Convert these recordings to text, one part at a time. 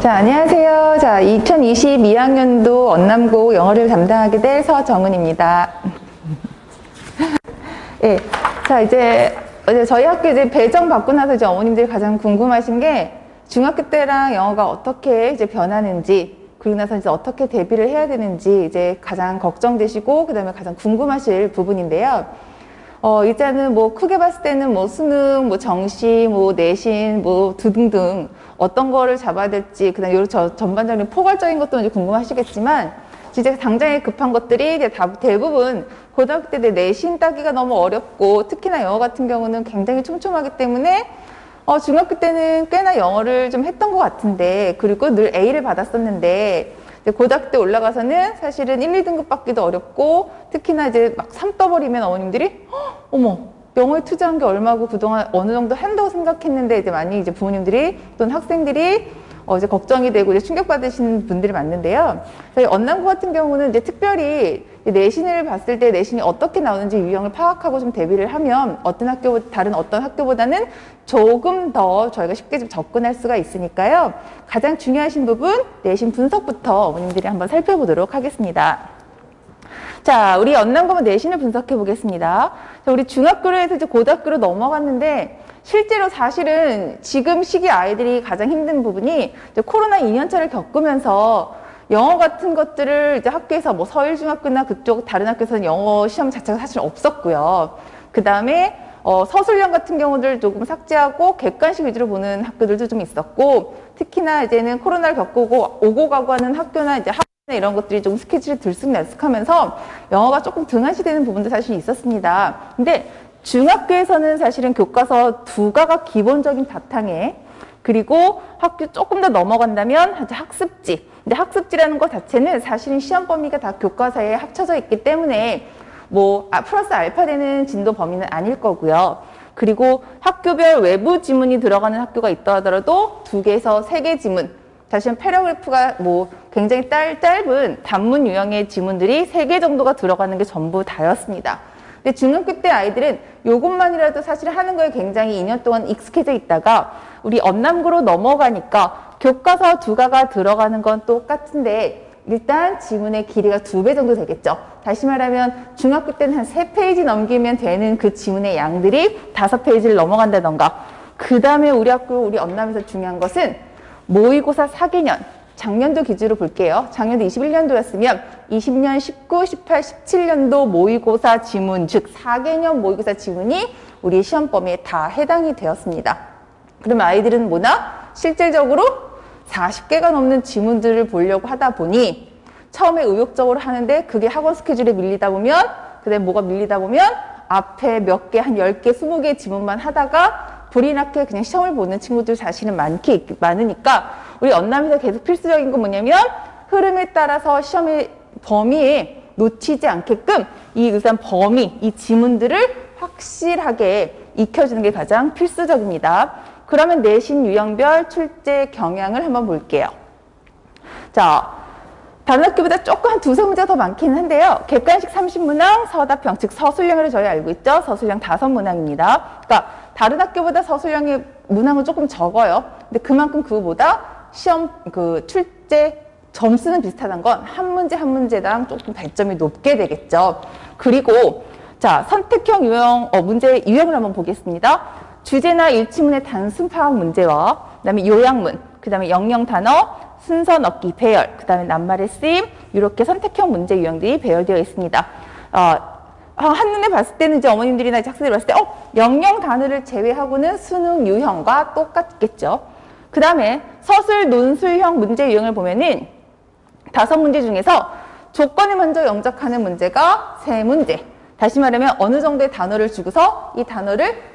자, 안녕하세요. 자, 2022학년도 언남고 영어를 담당하게 될 서정은입니다. 예. 자, 이제 저희 학교 이제 배정 받고 나서 이제 어머님들이 가장 궁금하신 게 중학교 때랑 영어가 어떻게 이제 변하는지, 그리고 나서 이제 어떻게 대비를 해야 되는지 이제 가장 걱정되시고, 그 다음에 가장 궁금하실 부분인데요. 일단은 뭐 크게 봤을 때는 뭐 수능, 뭐 정시, 뭐 내신, 뭐 등등 어떤 거를 잡아야 될지, 그다음에 이런 전반적인 포괄적인 것도 이제 궁금하시겠지만, 진짜 당장에 급한 것들이 이제 대부분 고등학교 때 내신 따기가 너무 어렵고, 특히나 영어 같은 경우는 굉장히 촘촘하기 때문에 중학교 때는 꽤나 영어를 좀 했던 것 같은데, 그리고 늘 A를 받았었는데, 고등학교 때 올라가서는 사실은 1, 2등급 받기도 어렵고, 특히나 이제 막 3 떠버리면 어머님들이 어머, 영어에 투자한 게 얼마고 그동안 어느 정도 한다고 생각했는데, 이제 많이 이제 부모님들이 또는 학생들이 이제 걱정이 되고 이제 충격받으시는 분들이 많은데요. 저희 언남고 같은 경우는 이제 특별히 내신을 봤을 때 내신이 어떻게 나오는지 유형을 파악하고 좀 대비를 하면 다른 어떤 학교보다는 조금 더 저희가 쉽게 좀 접근할 수가 있으니까요. 가장 중요하신 부분 내신 분석부터 어머님들이 한번 살펴보도록 하겠습니다. 자, 우리 언남고 내신을 분석해 보겠습니다. 자, 우리 중학교로 해서 이제 고등학교로 넘어갔는데, 실제로 사실은 지금 시기 아이들이 가장 힘든 부분이 이제 코로나 2년차를 겪으면서 영어 같은 것들을 이제 학교에서 뭐 서일중학교나 그쪽 다른 학교에서는 영어 시험 자체가 사실 없었고요. 그 다음에 서술형 같은 경우들 조금 삭제하고 객관식 위주로 보는 학교들도 좀 있었고, 특히나 이제는 코로나를 겪고 오고 가고 하는 학교나 이제 이런 것들이 좀 스케줄이 들쑥날쑥하면서 영어가 조금 등한시되는 부분도 사실 있었습니다. 근데 중학교에서는 사실은 교과서 2가가 기본적인 바탕에, 그리고 학교 조금 더 넘어간다면 학습지. 근데 학습지라는 것 자체는 사실은 시험 범위가 다 교과서에 합쳐져 있기 때문에 뭐 플러스 알파 되는 진도 범위는 아닐 거고요. 그리고 학교별 외부 지문이 들어가는 학교가 있다 하더라도 2개에서 3개 지문, 사실은 패러그래프가 뭐 굉장히 짧은 단문 유형의 지문들이 3개 정도가 들어가는 게 전부 다였습니다. 근데 중학교 때 아이들은 요것만이라도 사실 하는 거에 굉장히 2년 동안 익숙해져 있다가 우리 언남고로 넘어가니까 교과서 2가가 들어가는 건 똑같은데 일단 지문의 길이가 2배 정도 되겠죠. 다시 말하면 중학교 때는 한 3페이지 넘기면 되는 그 지문의 양들이 5페이지를 넘어간다던가, 그 다음에 우리 언남에서 중요한 것은 모의고사 4개년, 작년도 기준으로 볼게요. 작년도 21년도였으면 20년, 19, 18, 17년도 모의고사 지문, 즉 4개년 모의고사 지문이 우리 시험 범위에 다 해당이 되었습니다. 그러면 아이들은 뭐나? 실질적으로 40개가 넘는 지문들을 보려고 하다 보니 처음에 의욕적으로 하는데 그게 학원 스케줄에 밀리다 보면, 그다음에 뭐가 밀리다 보면 앞에 몇 개, 한 10개, 20개 지문만 하다가 불이 나게 그냥 시험을 보는 친구들 사실은 많으니까 우리 언남에서 계속 필수적인 건 뭐냐면 흐름에 따라서 시험의 범위에 놓치지 않게끔 이 우선 범위, 이 지문들을 확실하게 익혀주는 게 가장 필수적입니다. 그러면 내신 유형별 출제 경향을 한번 볼게요. 자, 다른 학교보다 조금 한 2-3문제가 더 많기는 한데요. 객관식 30문항, 서답형, 즉 서술형으로 저희 알고 있죠. 서술형 5문항입니다. 그러니까 다른 학교보다 서술형의 문항은 조금 적어요. 근데 그만큼 그거보다 시험 출제 점수는 비슷하다는 건 한 문제 한 문제당 조금 배점이 높게 되겠죠. 그리고 자, 선택형 유형 문제 유형을 한번 보겠습니다. 주제나 일치문의 단순 파악 문제와 그다음에 요약문, 그다음에 영영 단어, 순서 넣기, 배열, 그다음에 낱말의 쓰임, 이렇게 선택형 문제 유형들이 배열되어 있습니다. 한눈에 봤을 때는 이제 어머님들이나 학생들이 봤을 때 영영 단어를 제외하고는 수능 유형과 똑같겠죠. 그 다음에 서술 논술형 문제 유형을 보면은 5문제 중에서 조건에 먼저 영작하는 문제가 3문제. 다시 말하면 어느 정도의 단어를 주고서 이 단어를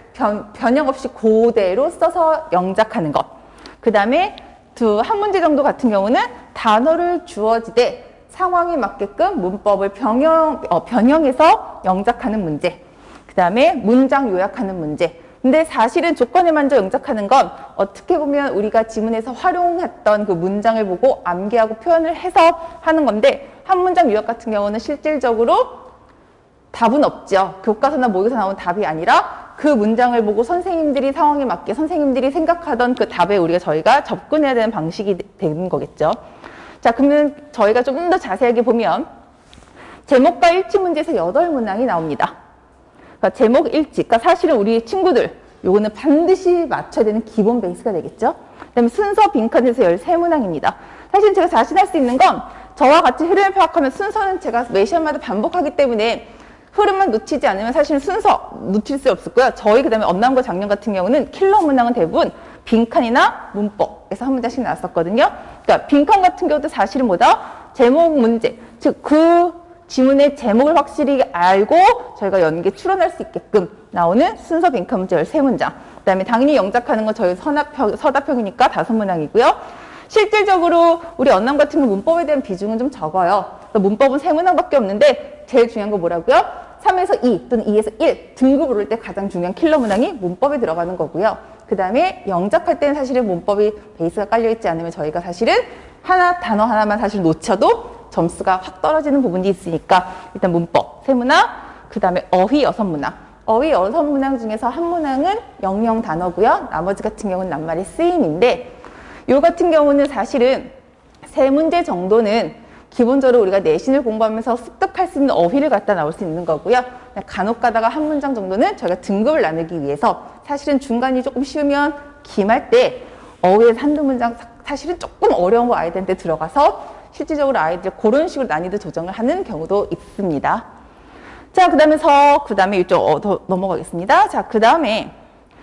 변형 없이 그대로 써서 영작하는 것. 그 다음에 한 문제 정도 같은 경우는 단어를 주어지되 상황에 맞게끔 문법을 변형해서 영작하는 문제. 그 다음에 문장 요약하는 문제. 근데 사실은 조건에 먼저 영작하는 건 어떻게 보면 우리가 지문에서 활용했던 그 문장을 보고 암기하고 표현을 해서 하는 건데, 한 문장 요약 같은 경우는 실질적으로 답은 없죠. 교과서나 모의고사 나오는 답이 아니라 그 문장을 보고 선생님들이 상황에 맞게 선생님들이 생각하던 그 답에 저희가 접근해야 되는 방식이 되는 거겠죠. 자, 그러면 저희가 좀 더 자세하게 보면 제목과 일치 문제에서 8문항이 나옵니다. 그러니까 제목 일치, 그러니까 사실은 우리 친구들 요거는 반드시 맞춰야 되는 기본 베이스가 되겠죠. 그다음에 순서 빈칸에서 13문항입니다. 사실 제가 자신할 수 있는 건 저와 같이 흐름을 파악하면 순서는 제가 매 시간마다 반복하기 때문에 흐름만 놓치지 않으면 사실 순서 놓칠 수 없었고요. 저희 그다음에 언남과 작년 같은 경우는 킬러 문항은 대부분 빈칸이나 문법에서 한 문장씩 나왔었거든요. 그러니까 빈칸 같은 경우도 사실은 뭐다? 제목 문제, 즉 그 지문의 제목을 확실히 알고 저희가 연기에 추론할 수 있게끔 나오는 순서 빈칸 문제 13문장. 그다음에 당연히 영작하는 건 저희 서답형이니까 5문항이고요. 실질적으로 우리 언남 같은 경우 문법에 대한 비중은 좀 적어요. 문법은 3문항밖에 없는데 제일 중요한 거 뭐라고요? 3에서 2 또는 2에서 1 등급 오를 때 가장 중요한 킬러 문항이 문법에 들어가는 거고요. 그 다음에 영작할 때는 사실은 문법이 베이스가 깔려있지 않으면 저희가 사실은 단어 하나만 사실 놓쳐도 점수가 확 떨어지는 부분이 있으니까 일단 문법 3문항, 그 다음에 어휘 6문항. 어휘 6문항 중에서 한 문항은 영영 단어고요. 나머지 같은 경우는 낱말의 쓰임인데 요 같은 경우는 사실은 3문제 정도는 기본적으로 우리가 내신을 공부하면서 습득할 수 있는 어휘를 갖다 나올 수 있는 거고요. 간혹 가다가 한 문장 정도는 저희가 등급을 나누기 위해서 사실은 중간이 조금 쉬우면 기말 때 어휘에서 한두 문장 사실은 조금 어려운 거 아이들한테 들어가서 실질적으로 아이들이 그런 식으로 난이도 조정을 하는 경우도 있습니다. 자, 그 다음에 이쪽 더 넘어가겠습니다. 자, 그 다음에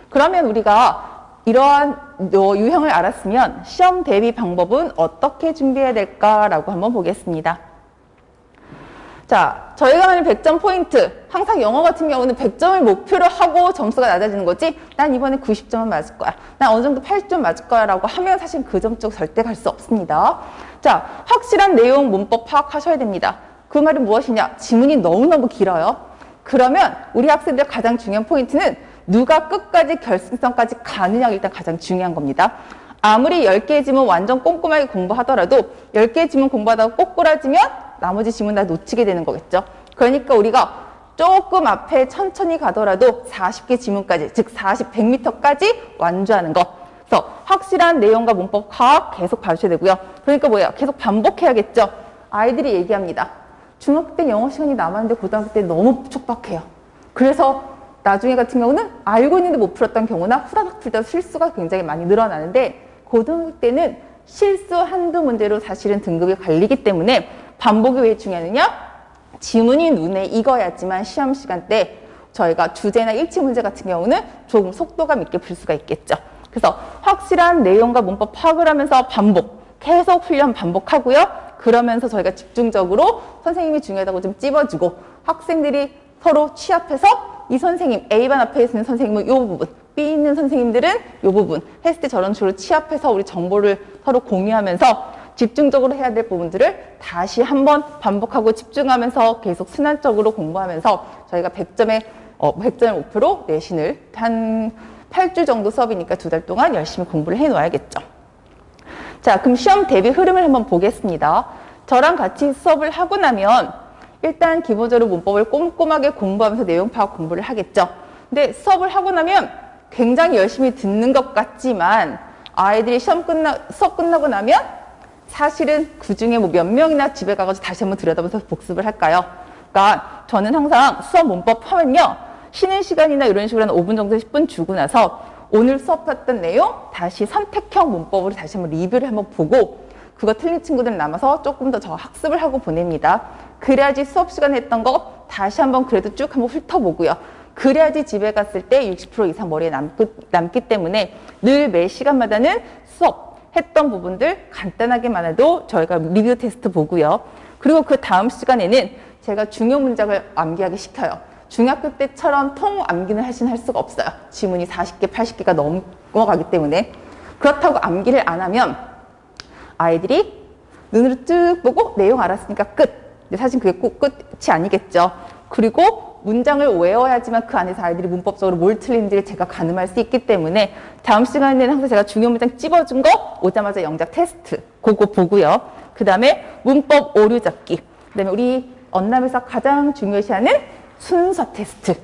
그러면 우리가 이러한 유형을 알았으면 시험 대비 방법은 어떻게 준비해야 될까라고 한번 보겠습니다. 자, 저희가 하는 100점 포인트. 항상 영어 같은 경우는 100점을 목표로 하고 점수가 낮아지는 거지. 난 이번에 90점은 맞을 거야. 난 어느 정도 80점 맞을 거야 라고 하면 사실 그 점 쪽 절대 갈 수 없습니다. 자, 확실한 내용 문법 파악하셔야 됩니다. 그 말이 무엇이냐? 지문이 너무너무 길어요. 그러면 우리 학생들 가장 중요한 포인트는 누가 끝까지 결승선까지 가느냐가 일단 가장 중요한 겁니다. 아무리 10개의 지문 완전 꼼꼼하게 공부하더라도 10개의 지문 공부하다가 꼬꾸라지면 나머지 지문 다 놓치게 되는 거겠죠. 그러니까 우리가 조금 앞에 천천히 가더라도 40개 지문까지, 즉 100m까지 완주하는 거. 그래서 확실한 내용과 문법 파악 계속 봐주셔야 되고요. 그러니까 뭐예요? 계속 반복해야겠죠. 아이들이 얘기합니다. 중학교 때 영어 시간이 남았는데 고등학교 때 너무 촉박해요. 그래서 나중에 같은 경우는 알고 있는데 못 풀었던 경우나 후다닥 풀다 실수가 굉장히 많이 늘어나는데 고등학교 때는 실수 한두 문제로 사실은 등급이 갈리기 때문에 반복이 왜 중요하느냐? 지문이 눈에 익어야지만 시험 시간 때 저희가 주제나 일치 문제 같은 경우는 조금 속도감 있게 풀 수가 있겠죠. 그래서 확실한 내용과 문법 파악을 하면서 계속 훈련 반복하고요. 그러면서 저희가 집중적으로 선생님이 중요하다고 좀 찝어주고 학생들이 서로 취합해서 이 선생님, A반 앞에 있는 선생님은 이 부분, B 있는 선생님들은 이 부분 했을 때 저런 식으로 취합해서 우리 정보를 서로 공유하면서 집중적으로 해야 될 부분들을 다시 한번 반복하고 집중하면서 계속 순환적으로 공부하면서 저희가 100점의 목표로 내신을 한 8주 정도 수업이니까 2달 동안 열심히 공부를 해 놓아야겠죠. 자, 그럼 시험 대비 흐름을 한번 보겠습니다. 저랑 같이 수업을 하고 나면 일단 기본적으로 문법을 꼼꼼하게 공부하면서 내용 파악 공부를 하겠죠. 근데 수업을 하고 나면 굉장히 열심히 듣는 것 같지만 아이들이 수업 끝나고 나면 사실은 그중에 몇 명이나 집에 가가지고 다시 한번 들여다보면서 복습을 할까요? 그러니까 저는 항상 수업 문법 하면요. 쉬는 시간이나 이런 식으로 한 5분 정도 10분 주고 나서 오늘 수업했던 내용 다시 선택형 문법으로 다시 한번 리뷰를 한번 보고 그거 틀린 친구들 남아서 조금 더 저 학습을 하고 보냅니다. 그래야지 수업 시간에 했던 거 다시 한번 그래도 쭉 한번 훑어보고요. 그래야지 집에 갔을 때 60% 이상 머리에 남기 때문에 늘 매 시간마다는 수업 했던 부분들 간단하게만 해도 저희가 리뷰 테스트 보고요. 그리고 그 다음 시간에는 제가 중요 문장을 암기하게 시켜요. 중학교 때처럼 통 암기는 할 수가 없어요. 지문이 40개, 80개가 넘어가기 때문에. 그렇다고 암기를 안 하면 아이들이 눈으로 쭉 보고 내용 알았으니까 끝. 근데 사실 그게 꼭 끝이 아니겠죠. 그리고 문장을 외워야지만 그 안에서 아이들이 문법적으로 뭘 틀린지를 제가 가늠할 수 있기 때문에 다음 시간에는 항상 제가 중요 문장 찝어준 거 오자마자 영작 테스트 그거 보고요. 그 다음에 문법 오류 잡기. 그 다음에 우리 언남에서 가장 중요시하는 순서 테스트.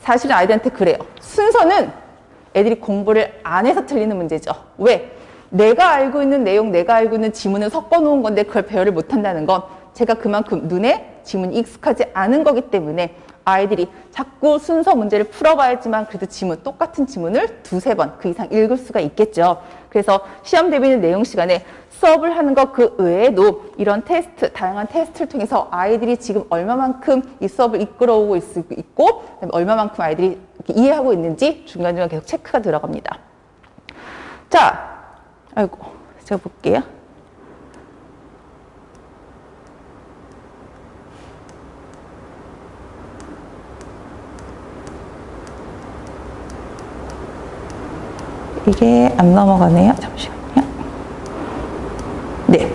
사실은 아이들한테 그래요. 순서는 애들이 공부를 안 해서 틀리는 문제죠. 왜? 내가 알고 있는 내용, 내가 알고 있는 지문을 섞어 놓은 건데 그걸 배열을 못 한다는 건 제가 그만큼 눈에 지문이 익숙하지 않은 거기 때문에 아이들이 자꾸 순서 문제를 풀어봐야지만 그래도 지문, 똑같은 지문을 두세 번 그 이상 읽을 수가 있겠죠. 그래서 시험 대비는 내용 시간에 수업을 하는 것 그 외에도 이런 테스트, 다양한 테스트를 통해서 아이들이 지금 얼마만큼 이 수업을 이끌어오고 있고 얼마만큼 아이들이 이해하고 있는지 중간중간 계속 체크가 들어갑니다. 자, 아이고, 제가 볼게요. 이게 안 넘어가네요. 잠시만요. 네.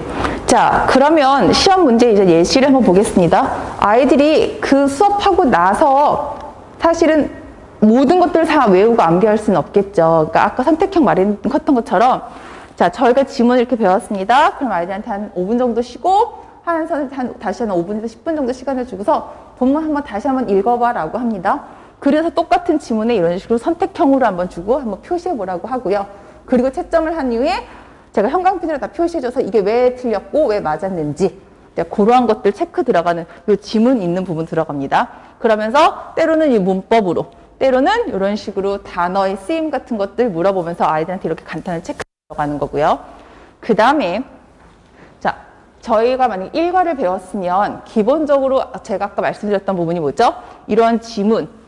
자, 그러면 시험 문제 이제 예시를 한번 보겠습니다. 아이들이 그 수업하고 나서 사실은 모든 것들을 다 외우고 암기할 수는 없겠죠. 그러니까 아까 선택형 말했던 것처럼 자, 저희가 지문을 이렇게 배웠습니다. 그럼 아이들한테 한 5분 정도 쉬고 다시 한 5분에서 10분 정도 시간을 주고서 본문 한번 다시 한번 읽어봐라고 합니다. 그래서 똑같은 지문에 이런 식으로 선택형으로 한번 주고 한번 표시해 보라고 하고요. 그리고 채점을 한 이후에 제가 형광펜으로 다 표시해줘서 이게 왜 틀렸고 왜 맞았는지 그러한 것들 체크 들어가는 요 지문 있는 부분 들어갑니다. 그러면서 때로는 이 문법으로 때로는 이런 식으로 단어의 쓰임 같은 것들 물어보면서 아이들한테 이렇게 간단한 체크 들어가는 거고요. 그 다음에 자, 저희가 만약 일과를 배웠으면 기본적으로 제가 아까 말씀드렸던 부분이 뭐죠? 이런 지문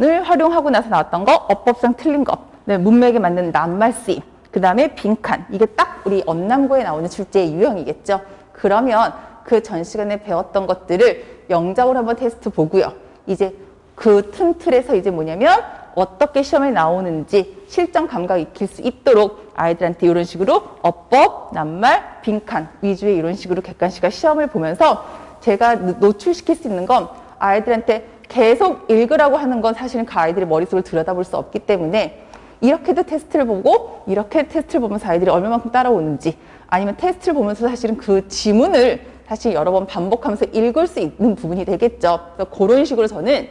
을 활용하고 나서 나왔던 거, 어법상 틀린 거, 네, 문맥에 맞는 낱말 쓰임, 그 다음에 빈칸. 이게 딱 우리 언남고에 나오는 출제의 유형이겠죠. 그러면 그 전 시간에 배웠던 것들을 영작으로 한번 테스트 보고요. 이제 그 틈 틀에서 이제 뭐냐면 어떻게 시험에 나오는지 실전 감각 익힐 수 있도록 아이들한테 이런 식으로 어법, 낱말, 빈칸 위주의 이런 식으로 객관식과 시험을 보면서 제가 노출시킬 수 있는 건 아이들한테 계속 읽으라고 하는 건 사실은 그 아이들의 머릿속을 들여다볼 수 없기 때문에 이렇게도 테스트를 보고 이렇게 테스트를 보면서 아이들이 얼마만큼 따라오는지 아니면 테스트를 보면서 사실은 그 지문을 사실 여러 번 반복하면서 읽을 수 있는 부분이 되겠죠. 그런 식으로 저는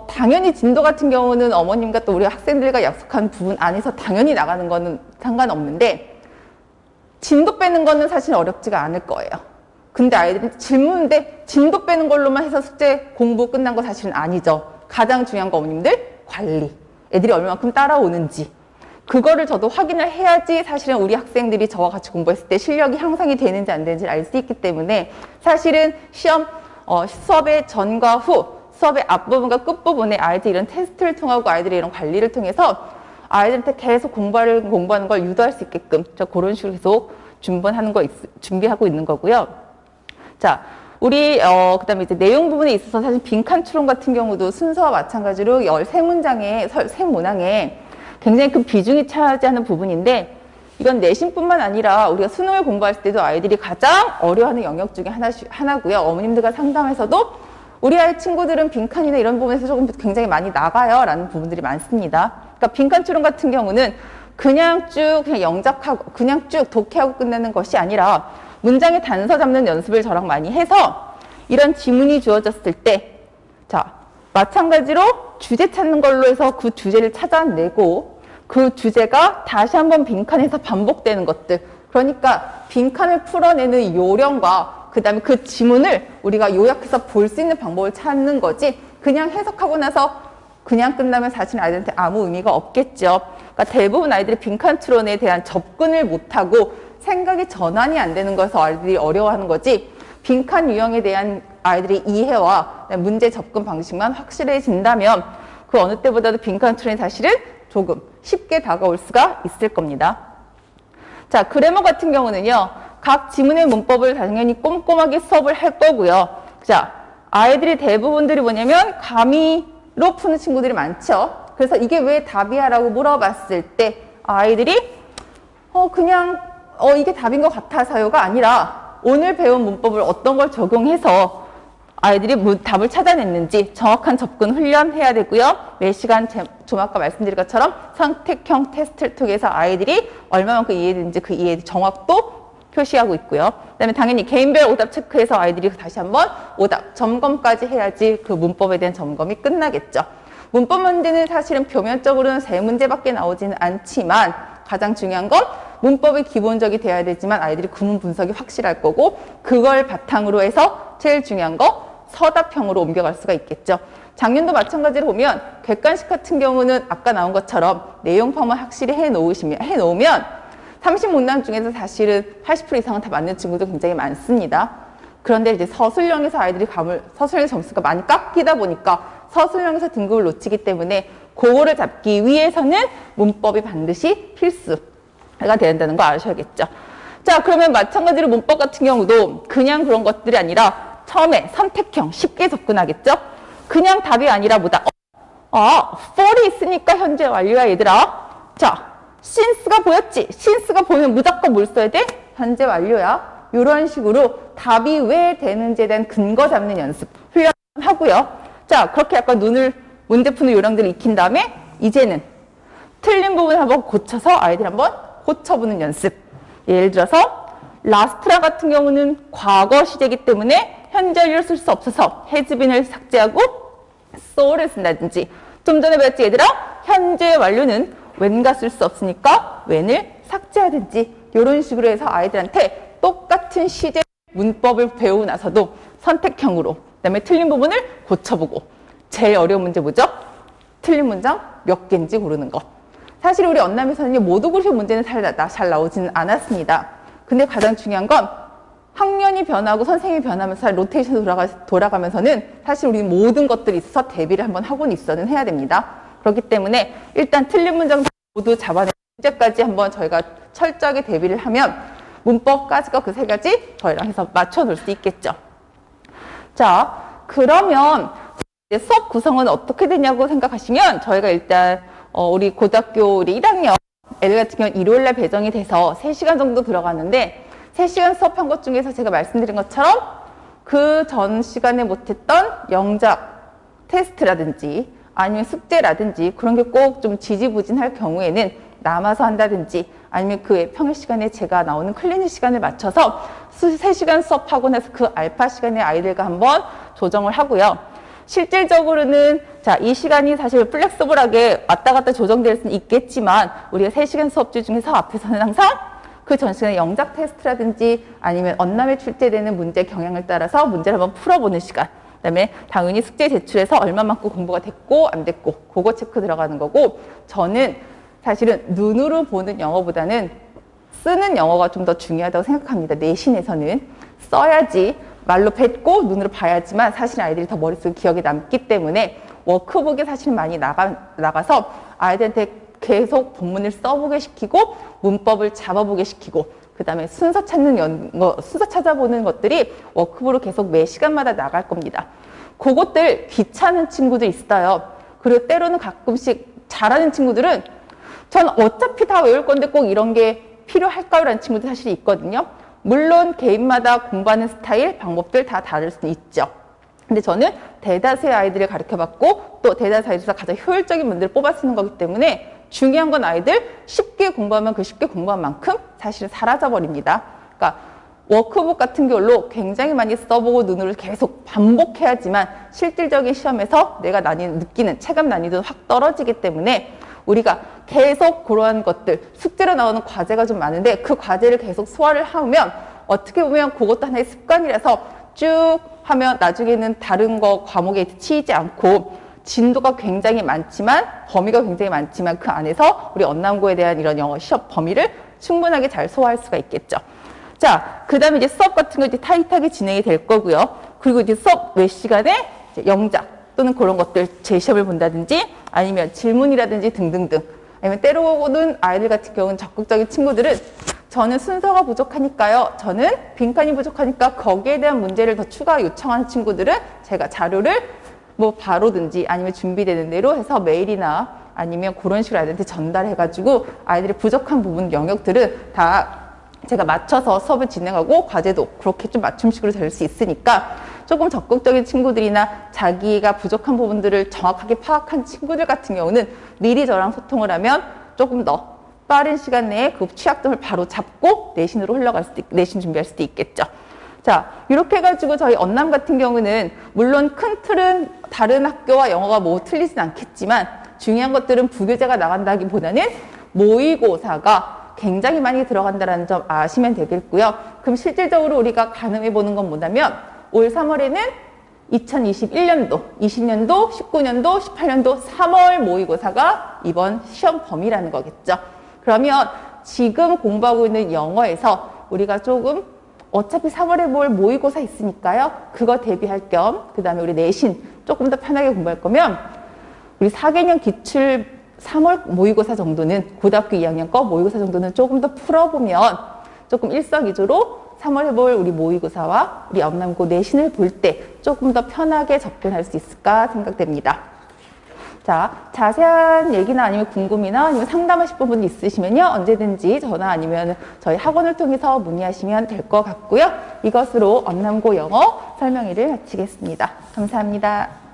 당연히 진도 같은 경우는 어머님과 또 우리 학생들과 약속한 부분 안에서 당연히 나가는 거는 상관없는데 진도 빼는 거는 사실 어렵지가 않을 거예요. 근데 아이들이 질문인데 진도 빼는 걸로만 해서 숙제 공부 끝난 거 사실은 아니죠. 가장 중요한 거 어머님들 관리. 애들이 얼마만큼 따라오는지. 그거를 저도 확인을 해야지 사실은 우리 학생들이 저와 같이 공부했을 때 실력이 향상이 되는지 안 되는지를 알 수 있기 때문에 사실은 시험 수업의 전과 후 수업의 앞부분과 끝부분에 아이들이 이런 테스트를 통하고 아이들이 이런 관리를 통해서 아이들한테 계속 공부하는 걸 유도할 수 있게끔 그런 식으로 계속 준비하고 있는 거고요. 자, 우리 그다음에 이제 내용 부분에 있어서 사실 빈칸 추론 같은 경우도 순서와 마찬가지로 13문장의 세문항에 굉장히 큰 비중이 차지하는 부분인데 이건 내신뿐만 아니라 우리가 수능을 공부할 때도 아이들이 가장 어려워하는 영역 중에 하나고요. 어머님들과 상담에서도 우리 아이 친구들은 빈칸이나 이런 부분에서 조금 굉장히 많이 나가요 라는 부분들이 많습니다. 그러니까 빈칸 추론 같은 경우는 그냥 영작하고 그냥 쭉 독해하고 끝내는 것이 아니라 문장의 단서 잡는 연습을 저랑 많이 해서 이런 지문이 주어졌을 때 자, 마찬가지로 주제 찾는 걸로 해서 그 주제를 찾아내고 그 주제가 다시 한번 빈칸에서 반복되는 것들 그러니까 빈칸을 풀어내는 요령과 그 다음에 그 지문을 우리가 요약해서 볼 수 있는 방법을 찾는 거지 그냥 해석하고 나서 그냥 끝나면 사실 아이들한테 아무 의미가 없겠죠. 그러니까 대부분 아이들이 빈칸 추론에 대한 접근을 못하고 생각이 전환이 안 되는 거에서 아이들이 어려워하는 거지 빈칸 유형에 대한 아이들의 이해와 문제 접근 방식만 확실해진다면 그 어느 때보다도 빈칸 추론이 사실은 조금 쉽게 다가올 수가 있을 겁니다. 자, 그래머 같은 경우는요. 각 지문의 문법을 당연히 꼼꼼하게 수업을 할 거고요. 자, 아이들이 대부분들이 뭐냐면 가미로 푸는 친구들이 많죠. 그래서 이게 왜 답이야? 라고 물어봤을 때 아이들이 그냥 이게 답인 것 같아서요가 아니라 오늘 배운 문법을 어떤 걸 적용해서 아이들이 답을 찾아냈는지 정확한 접근 훈련해야 되고요. 매 시간 좀 아까 말씀드린 것처럼 선택형 테스트를 통해서 아이들이 얼마만큼 이해했는지 그 이해 정확도 표시하고 있고요. 그다음에 당연히 개인별 오답 체크해서 아이들이 다시 한번 오답 점검까지 해야지 그 문법에 대한 점검이 끝나겠죠. 문법 문제는 사실은 표면적으로는 3문제밖에 나오지는 않지만 가장 중요한 건 문법이 기본적이 돼야 되지만 아이들이 구문 분석이 확실할 거고 그걸 바탕으로 해서 제일 중요한 거 서답형으로 옮겨갈 수가 있겠죠. 작년도 마찬가지로 보면 객관식 같은 경우는 아까 나온 것처럼 내용 파악만 확실히 해놓으면 30문항 중에서 사실은 80% 이상은 다 맞는 친구도 굉장히 많습니다. 그런데 이제 서술형에서 아이들이 서술형 점수가 많이 깎이다 보니까 서술형에서 등급을 놓치기 때문에 그거를 잡기 위해서는 문법이 반드시 필수가 된다는 거 아셔야겠죠. 자, 그러면 마찬가지로 문법 같은 경우도 그냥 그런 것들이 아니라 처음에 선택형 쉽게 접근하겠죠. 그냥 답이 아니라 뭐다? for이 있으니까 현재 완료야 얘들아. 자, since가 보였지? since가 보이면 무조건 뭘 써야 돼? 현재 완료야. 이런 식으로 답이 왜 되는지에 대한 근거 잡는 연습 훈련하고요. 자, 그렇게 약간 문제 푸는 요령들을 익힌 다음에 이제는 틀린 부분 한번 고쳐서 아이들 한번 고쳐보는 연습. 예를 들어서 last랑 같은 경우는 과거 시제이기 때문에 현재 완료를 쓸 수 없어서 has been을 삭제하고 so를 쓴다든지 좀 전에 배웠지 얘들아? 현재 완료는 when가 쓸 수 없으니까 when을 삭제하든지 이런 식으로 해서 아이들한테 똑같은 시제 문법을 배우고 나서도 선택형으로 그다음에 틀린 부분을 고쳐보고 제일 어려운 문제 뭐죠? 틀린 문장 몇 개인지 고르는 거. 사실 우리 언남에서는 모두 고르신 문제는 잘 나오지는 않았습니다. 근데 가장 중요한 건 학년이 변하고 선생님이 변하면서 로테이션 돌아가면서는 사실 우리 모든 것들이 있어서 대비를 한번 하고는 있어는 해야 됩니다. 그렇기 때문에 일단 틀린 문장 모두 잡아내는 문제까지 한번 저희가 철저하게 대비를 하면 문법까지가 그 3가지 저희랑 해서 맞춰놓을 수 있겠죠. 자, 그러면 수업 구성은 어떻게 되냐고 생각하시면 저희가 일단 우리 고등학교 우리 1학년 애들 같은 경우는 일요일날 배정이 돼서 3시간 정도 들어가는데 3시간 수업한 것 중에서 제가 말씀드린 것처럼 그 전 시간에 못했던 영작 테스트라든지 아니면 숙제라든지 그런 게 꼭 좀 지지부진할 경우에는 남아서 한다든지 아니면 그 평일 시간에 제가 나오는 클리닉 시간을 맞춰서 3시간 수업하고 나서 그 알파 시간에 아이들과 한번 조정을 하고요. 실질적으로는 자, 이 시간이 사실 플렉서블하게 왔다 갔다 조정될 수는 있겠지만 우리가 3시간 수업지 중에서 앞에서는 항상 그 전 시간에 영작 테스트라든지 아니면 언남에 출제되는 문제 경향을 따라서 문제를 한번 풀어보는 시간. 그다음에 당연히 숙제 제출해서 얼마만큼 공부가 됐고 안 됐고 그거 체크 들어가는 거고 저는 사실은 눈으로 보는 영어보다는 쓰는 영어가 좀 더 중요하다고 생각합니다. 내신에서는 써야지 말로 뱉고 눈으로 봐야지만 사실 아이들이 더 머릿속에 기억에 남기 때문에 워크북에 사실 많이 나가서 아이들한테 계속 본문을 써보게 시키고 문법을 잡아보게 시키고 그 다음에 순서 찾아보는 것들이 워크북으로 계속 매 시간마다 나갈 겁니다. 그것들 귀찮은 친구도 있어요. 그리고 때로는 가끔씩 잘하는 친구들은 전 어차피 다 외울 건데 꼭 이런 게 필요할까요? 라는 친구도 사실 있거든요. 물론 개인마다 공부하는 스타일, 방법들 다 다를 수는 있죠. 근데 저는 대다수의 아이들을 가르쳐봤고 또 대다수 아이들에서 가장 효율적인 분들을 뽑아 쓰는 거기 때문에 중요한 건 아이들 쉽게 공부하면 그 쉽게 공부한 만큼 사실은 사라져버립니다. 그러니까 워크북 같은 걸로 굉장히 많이 써보고 눈으로 계속 반복해야지만 실질적인 시험에서 내가 느끼는 체감 난이도는 확 떨어지기 때문에 우리가 계속 그러한 것들, 숙제로 나오는 과제가 좀 많은데 그 과제를 계속 소화를 하면 어떻게 보면 그것도 하나의 습관이라서 쭉 하면 나중에는 다른 과목에 치이지 않고 진도가 굉장히 많지만 범위가 굉장히 많지만 그 안에서 우리 언남고에 대한 이런 영어 시험 범위를 충분하게 잘 소화할 수가 있겠죠. 자, 그 다음에 이제 수업 같은 거 이제 타이트하게 진행이 될 거고요. 그리고 이제 수업 외 시간에 이제 영작 또는 그런 것들 제시험을 본다든지 아니면 질문이라든지 등등등 아니면 때로는 아이들 같은 경우는 적극적인 친구들은 저는 순서가 부족하니까요. 저는 빈칸이 부족하니까 거기에 대한 문제를 더 추가 요청하는 친구들은 제가 자료를 뭐 바로든지 아니면 준비되는 대로 해서 메일이나 아니면 그런 식으로 아이들한테 전달해가지고 아이들의 부족한 부분 영역들은 다 제가 맞춰서 수업을 진행하고 과제도 그렇게 좀 맞춤식으로 될 수 있으니까 조금 적극적인 친구들이나 자기가 부족한 부분들을 정확하게 파악한 친구들 같은 경우는 미리 저랑 소통을 하면 조금 더 빠른 시간 내에 그 취약점을 바로 잡고 내신으로 흘러갈 수도 내신 준비할 수도 있겠죠. 자, 이렇게 해가지고 저희 언남 같은 경우는 물론 큰 틀은 다른 학교와 영어가 뭐 틀리진 않겠지만 중요한 것들은 부교재가 나간다기보다는 모의고사가 굉장히 많이 들어간다는 점 아시면 되겠고요. 그럼 실질적으로 우리가 가늠해 보는 건 뭐냐면 올 3월에는 2021년도, 20년도, 19년도, 18년도 3월 모의고사가 이번 시험 범위라는 거겠죠. 그러면 지금 공부하고 있는 영어에서 우리가 조금 어차피 3월에 볼 모의고사 있으니까요. 그거 대비할 겸 그 다음에 우리 내신 조금 더 편하게 공부할 거면 우리 4개년 기출 3월 모의고사 정도는 고등학교 2학년 거 모의고사 정도는 조금 더 풀어보면 조금 일석이조로 3월에 볼 우리 모의고사와 우리 영남고 내신을 볼 때 조금 더 편하게 접근할 수 있을까 생각됩니다. 자, 자세한 얘기나 아니면 궁금이나 아니면 상담하실 부분 있으시면요. 언제든지 전화 아니면 저희 학원을 통해서 문의하시면 될 것 같고요. 이것으로 언남고 영어 설명회를 마치겠습니다. 감사합니다.